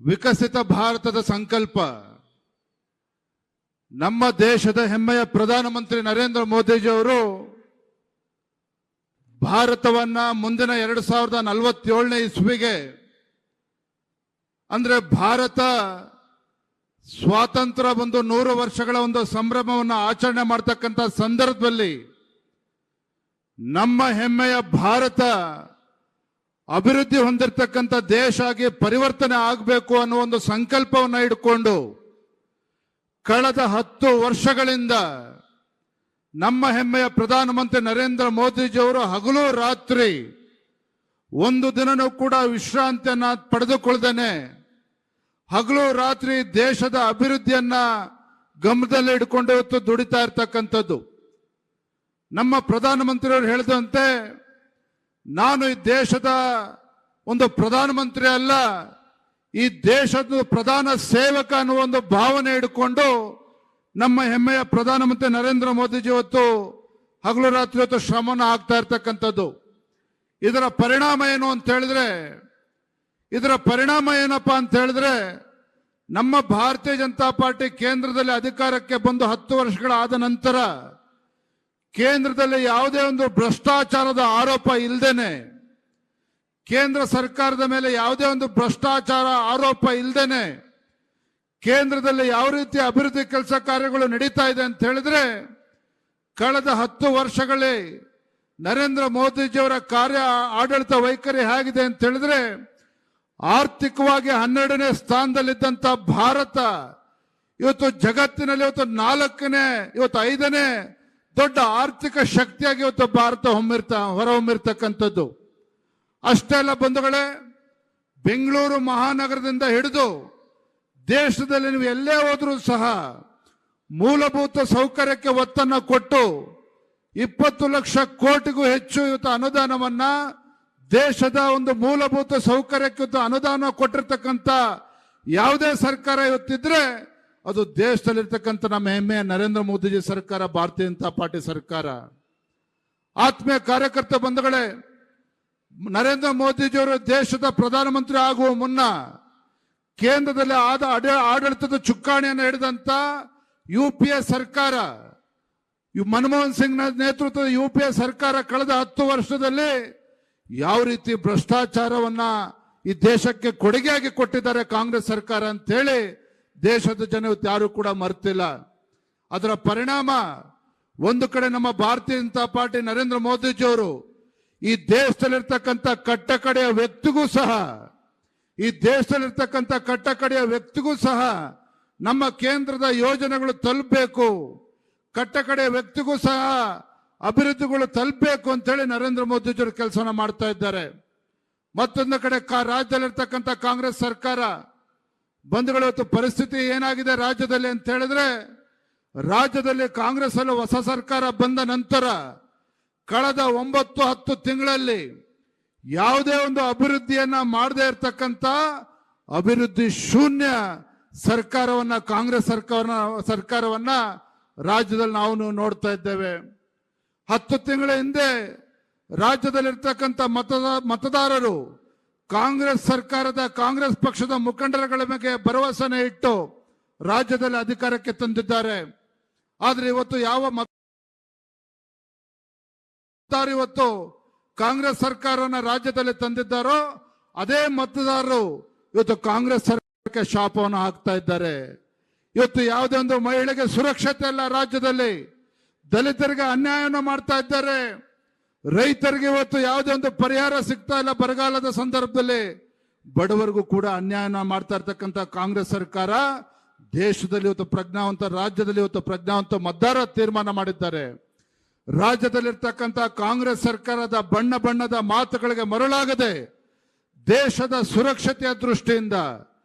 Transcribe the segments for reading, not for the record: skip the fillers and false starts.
ವಿಕಸಿತ ಭಾರತದ ಸಂಕಲ್ಪ ನಮ್ಮ ದೇಶದ ಹೆಮ್ಮೆಯ ಪ್ರಧಾನಮಂತ್ರಿ ನರೇಂದ್ರ ಮೋದಿಜಿ ಅವರು ಭಾರತವನ್ನ ಮುಂದಿನ 2047ನೇ ಇಸ್ವಿಗೆ ಅಂದ್ರೆ ಭಾರತ ಸ್ವಾತಂತ್ರ್ಯ ಒಂದು 100 ವರ್ಷಗಳ ಒಂದು ಸಂಭ್ರಮವನ್ನು ಆಚರಣೆ ಮಾಡತಕ್ಕಂತ ಸಂದರ್ಭದಲ್ಲಿ ನಮ್ಮ ಹೆಮ್ಮೆಯ ಭಾರತ ಅಭಿವೃದ್ಧಿ ಹೊಂದಿರತಕ್ಕಂತ ದೇಶ ಆಗಿ ಪರಿವರ್ತನೆ ಆಗಬೇಕು ಅನ್ನೋ ಒಂದು ಸಂಕಲ್ಪವನ್ನು ಇಟ್ಕೊಂಡು ಕಳೆದ 10 ವರ್ಷಗಳಿಂದ ನಮ್ಮ ಹೆಮ್ಮೆಯ ಪ್ರಧಾನಮಂತ್ರಿ ನರೇಂದ್ರ ಮೋದಿಜಿ ಅವರು ಹಗಲು ರಾತ್ರಿ ಒಂದು ದಿನನೂ ಕೂಡ ವಿಶ್ರಾಂತಿಯನ್ನ ಪಡೆದುಕೊಳ್ಳದೇನೆ ಹಗಲು ರಾತ್ರಿ ದೇಶದ ಅಭಿವೃದ್ಧಿಯನ್ನ ಗಮನದಲ್ಲಿ ಇಟ್ಕೊಂಡು ಇವತ್ತು ದುಡಿತಾ ಇರ್ತಕ್ಕಂಥದ್ದು. ನಮ್ಮ ಪ್ರಧಾನಮಂತ್ರಿಯವರು ಹೇಳಿದಂತೆ ನಾನು ಈ ದೇಶದ ಒಂದು ಪ್ರಧಾನಮಂತ್ರಿ ಅಲ್ಲ, ಈ ದೇಶದ ಪ್ರಧಾನ ಸೇವಕ ಅನ್ನುವ ಒಂದು ಭಾವನೆ ಇಟ್ಕೊಂಡು ನಮ್ಮ ಹೆಮ್ಮೆಯ ಪ್ರಧಾನಮಂತ್ರಿ ನರೇಂದ್ರ ಮೋದಿಜಿ ಇವತ್ತು ಹಗಲು ರಾತ್ರಿ ಇವತ್ತು ಶ್ರಮನ ಆಗ್ತಾ ಇರ್ತಕ್ಕಂಥದ್ದು. ಇದರ ಪರಿಣಾಮ ಏನು ಅಂತ ಹೇಳಿದ್ರೆ ಏನಪ್ಪಾ ಅಂತ ಹೇಳಿದ್ರೆ ನಮ್ಮ ಭಾರತೀಯ ಜನತಾ ಪಾರ್ಟಿ ಕೇಂದ್ರದಲ್ಲಿ ಅಧಿಕಾರಕ್ಕೆ ಬಂದು 10 ವರ್ಷಗಳಾದ ನಂತರ ಕೇಂದ್ರದಲ್ಲಿ ಯಾವುದೇ ಒಂದು ಭ್ರಷ್ಟಾಚಾರದ ಆರೋಪ ಇಲ್ಲದೇನೆ, ಕೇಂದ್ರ ಸರ್ಕಾರದ ಮೇಲೆ ಯಾವುದೇ ಒಂದು ಭ್ರಷ್ಟಾಚಾರ ಆರೋಪ ಇಲ್ಲದೇನೆ ಕೇಂದ್ರದಲ್ಲಿ ಯಾವ ರೀತಿ ಅಭಿವೃದ್ಧಿ ಕೆಲಸ ಕಾರ್ಯಗಳು ನಡೀತಾ ಇದೆ ಅಂತ ಹೇಳಿದ್ರೆ ಕಳೆದ 10 ವರ್ಷಗಳೇ ನರೇಂದ್ರ ಮೋದಿಜಿಯವರ ಕಾರ್ಯ ಆಡಳಿತ ವೈಖರಿ ಹೇಗಿದೆ ಅಂತ ಹೇಳಿದ್ರೆ ಆರ್ಥಿಕವಾಗಿ 12ನೇ ಸ್ಥಾನದಲ್ಲಿದ್ದಂತ ಭಾರತ ಇವತ್ತು ಜಗತ್ತಿನಲ್ಲಿ ಇವತ್ತು 4ನೇ ಇವತ್ತು 5ನೇ ದೊಡ್ಡ ಆರ್ಥಿಕ ಶಕ್ತಿಯಾಗಿ ಇವತ್ತು ಭಾರತ ಹೊರಹೊಮ್ಮಿರ್ತಕ್ಕಂಥದ್ದು. ಅಷ್ಟೇ ಅಲ್ಲ ಬಂಧುಗಳೇ, ಬೆಂಗಳೂರು ಮಹಾನಗರದಿಂದ ಹಿಡಿದು ದೇಶದಲ್ಲಿ ನೀವು ಎಲ್ಲೇ ಹೋದ್ರೂ ಸಹ ಮೂಲಭೂತ ಸೌಕರ್ಯಕ್ಕೆ ಒತ್ತನ್ನು ಕೊಟ್ಟು 20 ಲಕ್ಷ ಕೋಟಿಗೂ ಹೆಚ್ಚು ಇವತ್ತು ಅನುದಾನವನ್ನ ದೇಶದ ಒಂದು ಮೂಲಭೂತ ಸೌಕರ್ಯಕ್ಕೆ ಅನುದಾನ ಕೊಟ್ಟಿರ್ತಕ್ಕಂಥ ಯಾವುದೇ ಸರ್ಕಾರ ಇವತ್ತಿದ್ರೆ ಅದು ದೇಶದಲ್ಲಿರ್ತಕ್ಕಂಥ ನಮ್ಮ ಹೆಮ್ಮೆಯ ನರೇಂದ್ರ ಮೋದಿಜಿ ಸರ್ಕಾರ, ಭಾರತೀಯ ಜನತಾ ಪಾರ್ಟಿ ಸರ್ಕಾರ. ಆತ್ಮೀಯ ಕಾರ್ಯಕರ್ತ ಬಂಧುಗಳೇ, ನರೇಂದ್ರ ಮೋದಿಜಿಯವರು ದೇಶದ ಪ್ರಧಾನಮಂತ್ರಿ ಆಗುವ ಮುನ್ನ ಕೇಂದ್ರದಲ್ಲಿ ಆಡಳಿತದ ಚುಕ್ಕಾಣಿಯನ್ನು ಹಿಡಿದಂತ UPA ಸರ್ಕಾರ, ಮನಮೋಹನ್ ಸಿಂಗ್ ನೇತೃತ್ವದ UPA ಸರ್ಕಾರ ಕಳೆದ 10 ವರ್ಷದಲ್ಲಿ ಯಾವ ರೀತಿ ಭ್ರಷ್ಟಾಚಾರವನ್ನ ಈ ದೇಶಕ್ಕೆ ಕೊಡುಗೆಯಾಗಿ ಕೊಟ್ಟಿದ್ದಾರೆ ಕಾಂಗ್ರೆಸ್ ಸರ್ಕಾರ ಅಂತ ಹೇಳಿ ದೇಶದ ಜನ ಯಾರು ಕೂಡ ಮರ್ತಿಲ್ಲ. ಅದರ ಪರಿಣಾಮ ಒಂದು ಕಡೆ ನಮ್ಮ ಭಾರತೀಯ ಜನತಾ ಪಾರ್ಟಿ ನರೇಂದ್ರ ಮೋದಿಜಿ ಅವರು ಈ ದೇಶದಲ್ಲಿರ್ತಕ್ಕಂಥ ಕಟ್ಟಕಡೆಯ ವ್ಯಕ್ತಿಗೂ ಸಹ ನಮ್ಮ ಕೇಂದ್ರದ ಯೋಜನೆಗಳು ತಲುಪಬೇಕು, ಕಟ್ಟಕಡೆಯ ವ್ಯಕ್ತಿಗೂ ಸಹ ಅಭಿವೃದ್ಧಿಗಳು ತಲುಪಬೇಕು ಅಂತ ಹೇಳಿ ನರೇಂದ್ರ ಮೋದಿಜಿಯವರು ಕೆಲಸನ ಮಾಡ್ತಾ ಇದ್ದಾರೆ. ಮತ್ತೊಂದು ಕಡೆ ರಾಜ್ಯದಲ್ಲಿರ್ತಕ್ಕಂಥ ಕಾಂಗ್ರೆಸ್ ಸರ್ಕಾರ ಬಂಧುಗಳು, ಇವತ್ತು ಪರಿಸ್ಥಿತಿ ಏನಾಗಿದೆ ರಾಜ್ಯದಲ್ಲಿ ಅಂತ ಹೇಳಿದ್ರೆ ರಾಜ್ಯದಲ್ಲಿ ಕಾಂಗ್ರೆಸ್ ಅಲ್ಲಿ ಹೊಸ ಸರ್ಕಾರ ಬಂದ ನಂತರ ಕಳೆದ 9-10 ತಿಂಗಳಲ್ಲಿ ಯಾವುದೇ ಒಂದು ಅಭಿವೃದ್ಧಿಯನ್ನ ಮಾಡದೇ ಇರತಕ್ಕಂತ ಅಭಿವೃದ್ಧಿ ಶೂನ್ಯ ಸರ್ಕಾರವನ್ನ ಕಾಂಗ್ರೆಸ್ ಸರ್ಕಾರವನ್ನ ರಾಜ್ಯದಲ್ಲಿ ನಾವು ನೋಡ್ತಾ ಇದ್ದೇವೆ. 10 ತಿಂಗಳ ಹಿಂದೆ ರಾಜ್ಯದಲ್ಲಿರ್ತಕ್ಕಂಥ ಮತದಾರರು ಕಾಂಗ್ರೆಸ್ ಪಕ್ಷದ ಮುಖಂಡರುಗಳ ಮೇಲೆ ಭರವಸೆನ ಇಟ್ಟು ರಾಜ್ಯದಲ್ಲಿ ಅಧಿಕಾರಕ್ಕೆ ತಂದಿದ್ದಾರೆ. ಆದ್ರೆ ಇವತ್ತು ಯಾವ ಮತದಾರರು ಇವತ್ತು ಕಾಂಗ್ರೆಸ್ ಸರ್ಕಾರವನ್ನ ರಾಜ್ಯದಲ್ಲಿ ತಂದಿದ್ದಾರೋ ಅದೇ ಮತದಾರರು ಇವತ್ತು ಕಾಂಗ್ರೆಸ್ ಸರ್ಕಾರಕ್ಕೆ ಶಾಪವನ್ನು ಹಾಕ್ತಾ ಇದ್ದಾರೆ. ಇವತ್ತು ಯಾವುದೇ ಒಂದು ಮಹಿಳೆಗೆ ಸುರಕ್ಷತೆ ಇಲ್ಲ ರಾಜ್ಯದಲ್ಲಿ, ದಲಿತರಿಗೆ ಅನ್ಯಾಯವನ್ನು ಮಾಡ್ತಾ ಇದ್ದಾರೆ, ರೈತರಿಗೆ ಇವತ್ತು ಯಾವುದೇ ಒಂದು ಪರಿಹಾರ ಸಿಗ್ತಾ ಇಲ್ಲ ಬರಗಾಲದ ಸಂದರ್ಭದಲ್ಲಿ, ಬಡವರಿಗೂ ಕೂಡ ಅನ್ಯಾಯನ ಮಾಡ್ತಾ ಇರ್ತಕ್ಕಂಥ ಕಾಂಗ್ರೆಸ್ ಸರ್ಕಾರ ದೇಶದಲ್ಲಿ ಇವತ್ತು ರಾಜ್ಯದಲ್ಲಿ ಇವತ್ತು ಪ್ರಜ್ಞಾವಂತ ಮತದಾರ ತೀರ್ಮಾನ ಮಾಡಿದ್ದಾರೆ. ರಾಜ್ಯದಲ್ಲಿರ್ತಕ್ಕಂಥ ಕಾಂಗ್ರೆಸ್ ಸರ್ಕಾರದ ಬಣ್ಣದ ಮಾತುಗಳಿಗೆ ಮರಳಾಗದೆ ದೇಶದ ಸುರಕ್ಷತೆಯ ದೃಷ್ಟಿಯಿಂದ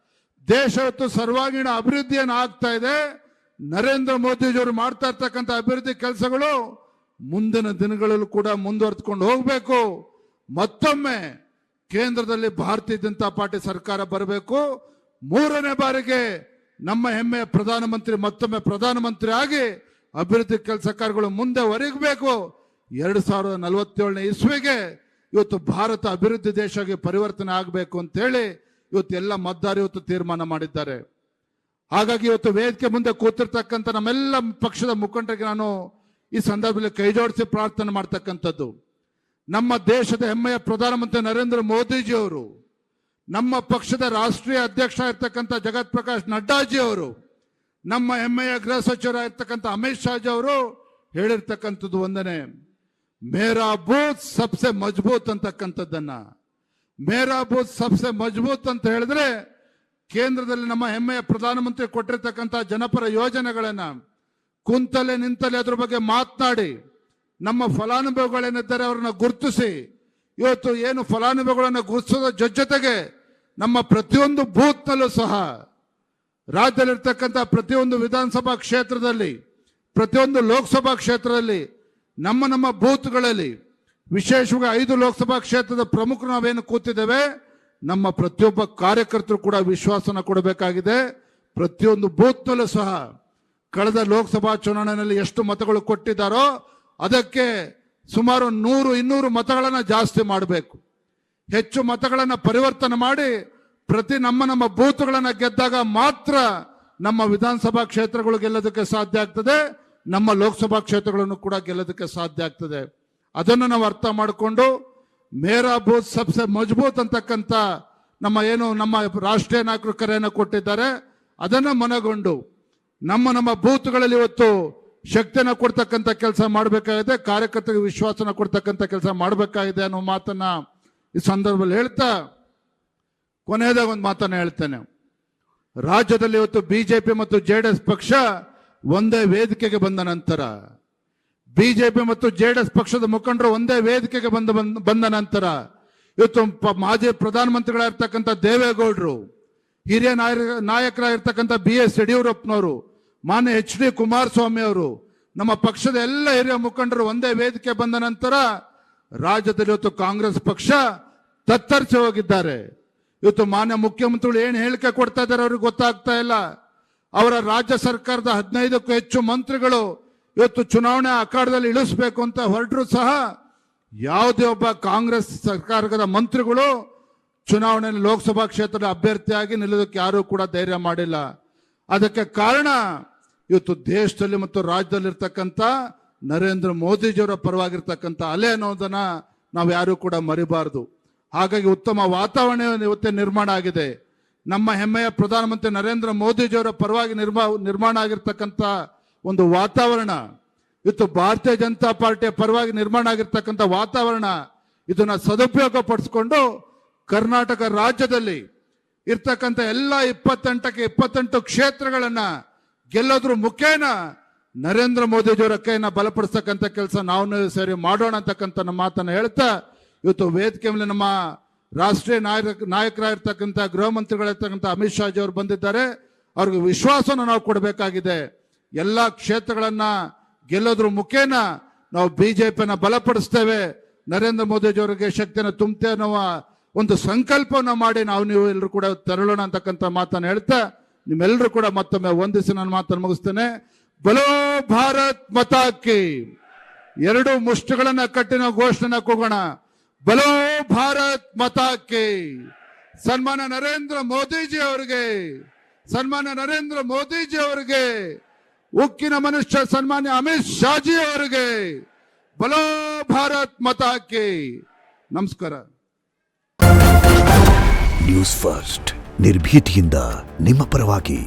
ದೇಶ ಇವತ್ತು ಸರ್ವಾಂಗೀಣ ಅಭಿವೃದ್ಧಿಯನ್ನು ಆಗ್ತಾ ಇದೆ. ನರೇಂದ್ರ ಮೋದಿಜಿಯವರು ಮಾಡ್ತಾ ಇರ್ತಕ್ಕಂಥ ಅಭಿವೃದ್ಧಿ ಕೆಲಸಗಳು ಮುಂದಿನ ದಿನಗಳಲ್ಲೂ ಕೂಡ ಮುಂದುವರೆದುಕೊಂಡು ಹೋಗಬೇಕು. ಮತ್ತೊಮ್ಮೆ ಕೇಂದ್ರದಲ್ಲಿ ಭಾರತೀಯ ಜನತಾ ಪಾರ್ಟಿ ಸರ್ಕಾರ ಬರಬೇಕು. 3ನೇ ಬಾರಿಗೆ ನಮ್ಮ ಹೆಮ್ಮೆಯ ಪ್ರಧಾನಮಂತ್ರಿ ಮತ್ತೊಮ್ಮೆ ಪ್ರಧಾನಮಂತ್ರಿ ಆಗಿ ಅಭಿವೃದ್ಧಿ ಕೆಲಸ ಕಾರ್ಯಗಳು ಮುಂದೆ ಒರಗಬೇಕು. 2047ನೇ ಇಸ್ವಿಗೆ ಇವತ್ತು ಭಾರತ ಅಭಿವೃದ್ಧಿ ದೇಶಕ್ಕೆ ಪರಿವರ್ತನೆ ಆಗಬೇಕು ಅಂತ ಹೇಳಿ ಇವತ್ತು ಎಲ್ಲ ಮತದಾರ ಇವತ್ತು ತೀರ್ಮಾನ ಮಾಡಿದ್ದಾರೆ. ಹಾಗಾಗಿ ಇವತ್ತು ವೇದಿಕೆ ಮುಂದೆ ಕೂತಿರ್ತಕ್ಕಂಥ ನಮ್ಮೆಲ್ಲ ಪಕ್ಷದ ಮುಖಂಡರಿಗೆ ನಾನು ಈ ಸಂದರ್ಭದಲ್ಲಿ ಕೈ ಜೋಡಿಸಿ ಪ್ರಾರ್ಥನೆ ಮಾಡ್ತಕ್ಕಂಥದ್ದು, ನಮ್ಮ ದೇಶದ ಹೆಮ್ಮೆಯ ಪ್ರಧಾನಮಂತ್ರಿ ನರೇಂದ್ರ ಮೋದಿಜಿ ಅವರು, ನಮ್ಮ ಪಕ್ಷದ ರಾಷ್ಟ್ರೀಯ ಅಧ್ಯಕ್ಷ ಇರ್ತಕ್ಕಂಥ ಜಗತ್ ಪ್ರಕಾಶ್ ನಡ್ಡಾಜಿ ಅವರು, ನಮ್ಮ ಹೆಮ್ಮೆಯ ಗೃಹ ಸಚಿವರಾಗಿರ್ತಕ್ಕಂಥ ಅಮಿತ್ ಶಾಜಿ ಅವರು ಹೇಳಿರ್ತಕ್ಕಂಥದ್ದು ಒಂದನೇ, ಮೇರಾ ಬೂತ್ ಸಬ್ಸೆ ಮಜಬೂತ್ ಅಂತಕ್ಕಂಥದ್ದನ್ನ. ಮೇರಾ ಬೂತ್ ಸಬ್ಸೆ ಮಜಬೂತ್ ಅಂತ ಹೇಳಿದ್ರೆ ಕೇಂದ್ರದಲ್ಲಿ ನಮ್ಮ ಹೆಮ್ಮೆಯ ಪ್ರಧಾನಮಂತ್ರಿ ಕೊಟ್ಟಿರ್ತಕ್ಕಂಥ ಜನಪರ ಯೋಜನೆಗಳನ್ನ ಕುಂತಲೆ ನಿಂತಲೆ ಅದ್ರ ಬಗ್ಗೆ ಮಾತನಾಡಿ ನಮ್ಮ ಫಲಾನುಭವಿಗಳೇನಿದ್ದಾರೆ ಅವರನ್ನ ಗುರುತಿಸಿ ಇವತ್ತು ಏನು ಫಲಾನುಭವಿಗಳನ್ನ ಗುರುತಿಸೋದ ಜೊತೆಗೆ ನಮ್ಮ ಪ್ರತಿಯೊಂದು ಬೂತ್ನಲ್ಲೂ ಸಹ ರಾಜ್ಯದಲ್ಲಿರ್ತಕ್ಕಂಥ ಪ್ರತಿಯೊಂದು ವಿಧಾನಸಭಾ ಕ್ಷೇತ್ರದಲ್ಲಿ, ಪ್ರತಿಯೊಂದು ಲೋಕಸಭಾ ಕ್ಷೇತ್ರದಲ್ಲಿ, ನಮ್ಮ ಬೂತ್ಗಳಲ್ಲಿ, ವಿಶೇಷವಾಗಿ 5 ಲೋಕಸಭಾ ಕ್ಷೇತ್ರದ ಪ್ರಮುಖರು ನಾವೇನು ಕೂತಿದ್ದೇವೆ, ನಮ್ಮ ಪ್ರತಿಯೊಬ್ಬ ಕಾರ್ಯಕರ್ತರು ಕೂಡ ವಿಶ್ವಾಸನ ಕೊಡಬೇಕಾಗಿದೆ. ಪ್ರತಿಯೊಂದು ಬೂತ್ನಲ್ಲೂ ಸಹ ಕಳೆದ ಲೋಕಸಭಾ ಚುನಾವಣೆಯಲ್ಲಿ ಎಷ್ಟು ಮತಗಳು ಕೊಟ್ಟಿದ್ದಾರೋ ಅದಕ್ಕೆ ಸುಮಾರು 100-200 ಮತಗಳನ್ನ ಜಾಸ್ತಿ ಮಾಡಬೇಕು. ಹೆಚ್ಚು ಮತಗಳನ್ನ ಪರಿವರ್ತನೆ ಮಾಡಿ ಪ್ರತಿ ನಮ್ಮ ಬೂತ್ಗಳನ್ನ ಗೆದ್ದಾಗ ಮಾತ್ರ ನಮ್ಮ ವಿಧಾನಸಭಾ ಕ್ಷೇತ್ರಗಳು ಗೆಲ್ಲೋದಕ್ಕೆ ಸಾಧ್ಯ ಆಗ್ತದೆ, ನಮ್ಮ ಲೋಕಸಭಾ ಕ್ಷೇತ್ರಗಳನ್ನು ಕೂಡ ಗೆಲ್ಲೋದಕ್ಕೆ ಸಾಧ್ಯ ಆಗ್ತದೆ. ಅದನ್ನು ನಾವು ಅರ್ಥ ಮಾಡಿಕೊಂಡು ಮೇರಾ ಬೂತ್ ಸಬ್ಸೆ ಮಜಬೂತ್ ಅಂತಕ್ಕಂಥ ನಮ್ಮ ರಾಷ್ಟ್ರೀಯ ನಾಯಕರು ಕರೆಯನ್ನು ಕೊಟ್ಟಿದ್ದಾರೆ. ಅದನ್ನು ಮನಗೊಂಡು ನಮ್ಮ ಬೂತ್ಗಳಲ್ಲಿ ಇವತ್ತು ಶಕ್ತಿಯನ್ನು ಕೊಡ್ತಕ್ಕಂಥ ಕೆಲಸ ಮಾಡಬೇಕಾಗಿದೆ, ಕಾರ್ಯಕರ್ತರಿಗೆ ವಿಶ್ವಾಸನ ಕೊಡ್ತಕ್ಕಂಥ ಕೆಲಸ ಮಾಡಬೇಕಾಗಿದೆ ಅನ್ನೋ ಮಾತನ್ನ ಈ ಸಂದರ್ಭದಲ್ಲಿ ಹೇಳ್ತಾ ಕೊನೆಯದಾಗ ಒಂದು ಮಾತನ್ನ ಹೇಳ್ತೇನೆ. ರಾಜ್ಯದಲ್ಲಿ ಇವತ್ತು ಬಿಜೆಪಿ ಮತ್ತು ಜೆಡಿಎಸ್ ಪಕ್ಷ ಒಂದೇ ವೇದಿಕೆಗೆ ಬಂದ ನಂತರ, ಬಿಜೆಪಿ ಮತ್ತು ಜೆಡಿಎಸ್ ಪಕ್ಷದ ಮುಖಂಡರು ಒಂದೇ ವೇದಿಕೆಗೆ ಬಂದ ನಂತರ ಇವತ್ತು ಮಾಜಿ ಪ್ರಧಾನಮಂತ್ರಿಗಳಾಗಿರ್ತಕ್ಕಂಥ ದೇವೇಗೌಡರು, ಹಿರಿಯ ನಾಯಕರಾಗಿರ್ತಕ್ಕಂಥ BS ಯಡಿಯೂರಪ್ಪನವರು, ಮಾನ್ಯ HD ಕುಮಾರಸ್ವಾಮಿ ಅವರು, ನಮ್ಮ ಪಕ್ಷದ ಎಲ್ಲ ಹಿರಿಯ ಮುಖಂಡರು ಒಂದೇ ವೇದಿಕೆ ಬಂದ ನಂತರ ರಾಜ್ಯದಲ್ಲಿ ಇವತ್ತು ಕಾಂಗ್ರೆಸ್ ಪಕ್ಷ ತತ್ತರಿಸಿ ಹೋಗಿದ್ದಾರೆ. ಇವತ್ತು ಮಾನ್ಯ ಮುಖ್ಯಮಂತ್ರಿಗಳು ಏನು ಹೇಳಿಕೆ ಕೊಡ್ತಾ ಇದ್ದಾರೆ ಅವ್ರಿಗೆ ಗೊತ್ತಾಗ್ತಾ ಇಲ್ಲ. ಅವರ ರಾಜ್ಯ ಸರ್ಕಾರದ 15ಕ್ಕೂ ಹೆಚ್ಚು ಮಂತ್ರಿಗಳು ಇವತ್ತು ಚುನಾವಣೆ ಅಖಾಡದಲ್ಲಿ ಇಳಿಸಬೇಕು ಅಂತ ಹೊರಟರು ಸಹ ಯಾವುದೇ ಒಬ್ಬ ಕಾಂಗ್ರೆಸ್ ಸರ್ಕಾರದ ಮಂತ್ರಿಗಳು ಚುನಾವಣೆಯಲ್ಲಿ ಲೋಕಸಭಾ ಕ್ಷೇತ್ರದ ಅಭ್ಯರ್ಥಿಯಾಗಿ ನಿಲ್ಲೋದಕ್ಕೆ ಯಾರೂ ಕೂಡ ಧೈರ್ಯ ಮಾಡಿಲ್ಲ. ಅದಕ್ಕೆ ಕಾರಣ ಇವತ್ತು ದೇಶದಲ್ಲಿ ಮತ್ತು ರಾಜ್ಯದಲ್ಲಿರ್ತಕ್ಕಂಥ ನರೇಂದ್ರ ಮೋದಿಜಿಯವರ ಪರವಾಗಿರ್ತಕ್ಕಂಥ ಅಲೆ ಅನ್ನೋದನ್ನ ನಾವು ಯಾರು ಕೂಡ ಮರಿಬಾರದು. ಹಾಗಾಗಿ ಉತ್ತಮ ವಾತಾವರಣ ಇವತ್ತೇ ನಿರ್ಮಾಣ ಆಗಿದೆ. ನಮ್ಮ ಹೆಮ್ಮೆಯ ಪ್ರಧಾನಮಂತ್ರಿ ನರೇಂದ್ರ ಮೋದಿಜಿಯವರ ಪರವಾಗಿ ನಿರ್ಮಾಣ ಆಗಿರ್ತಕ್ಕಂಥ ಒಂದು ವಾತಾವರಣ, ಇವತ್ತು ಭಾರತೀಯ ಜನತಾ ಪಾರ್ಟಿಯ ಪರವಾಗಿ ನಿರ್ಮಾಣ ಆಗಿರ್ತಕ್ಕಂಥ ವಾತಾವರಣ, ಇದನ್ನ ಸದುಪಯೋಗ ಪಡಿಸ್ಕೊಂಡು ಕರ್ನಾಟಕ ರಾಜ್ಯದಲ್ಲಿ ಇರ್ತಕ್ಕಂಥ ಎಲ್ಲ 28 ಕ್ಷೇತ್ರಗಳನ್ನ ಗೆಲ್ಲೋದ್ರ ಮುಖೇನ ನರೇಂದ್ರ ಮೋದಿಜಿಯವರ ಕೈನ ಬಲಪಡಿಸ್ತಕ್ಕಂಥ ಕೆಲಸ ನಾವು ಸೇರಿ ಮಾಡೋಣ ಅಂತಕ್ಕಂಥ ನಮ್ಮ ಮಾತನ್ನ ಹೇಳ್ತಾ ಇವತ್ತು ವೇದಿಕೆ ಮೇಲೆ ನಮ್ಮ ರಾಷ್ಟ್ರೀಯ ನಾಯಕರಾಗಿರ್ತಕ್ಕಂಥ ಗೃಹ ಮಂತ್ರಿಗಳಿರ್ತಕ್ಕಂಥ ಅಮಿತ್ ಶಾಜಿ ಅವರು ಬಂದಿದ್ದಾರೆ. ಅವ್ರಿಗೆ ವಿಶ್ವಾಸನ ನಾವು ಕೊಡಬೇಕಾಗಿದೆ. ಎಲ್ಲಾ ಕ್ಷೇತ್ರಗಳನ್ನ ಗೆಲ್ಲೋದ್ರ ಮುಖೇನ ನಾವು ಬಿಜೆಪಿಯನ್ನ ಬಲಪಡಿಸ್ತೇವೆ, ನರೇಂದ್ರ ಮೋದಿಜಿಯವರಿಗೆ ಶಕ್ತಿಯನ್ನು ತುಂಬುತ್ತೇವೆ ಅನ್ನುವ ಒಂದು ಸಂಕಲ್ಪವನ್ನು ಮಾಡಿ ನೀವು ಎಲ್ಲರೂ ಕೂಡ ತೆರಳೋಣ ಅಂತಕ್ಕಂಥ ಮಾತನ್ನು ಹೇಳ್ತಾ ನಿಮ್ಮೆಲ್ಲರೂ ಕೂಡ ಮತ್ತೊಮ್ಮೆ ವಂದಿಸಿ ನನ್ನ ಮಾತನ್ನು ಮುಗಿಸ್ತೇನೆ. ಬಲೋ ಭಾರತ್ ಮಾತಾ ಕಿ. 2 ಮುಷ್ಟಿಗಳನ್ನ ಕಟ್ಟಿ ನಾವು ಘೋಷಣೆ ಕೂಗೋಣ. ಬಲೋ ಭಾರತ್ ಮಾತಾ ಕಿ. ಸನ್ಮಾನ್ಯ ನರೇಂದ್ರ ಮೋದಿಜಿ ಅವರಿಗೆ, ಸನ್ಮಾನ್ಯ ನರೇಂದ್ರ ಮೋದಿಜಿ ಅವರಿಗೆ, ಉಕ್ಕಿನ ಮನುಷ್ಯ ಸನ್ಮಾನ್ಯ ಅಮಿತ್ ಶಾಜಿ ಅವರಿಗೆ ಬಲೋ ಭಾರತ್ ಮಾತಾ ಕಿ. ನಮಸ್ಕಾರ. ನ್ಯೂಸ್ ಫಸ್ಟ್ ನಿರ್ಭೀತಿಯಿಂದ ನಿಮ್ಮ ಪರವಾಗಿ.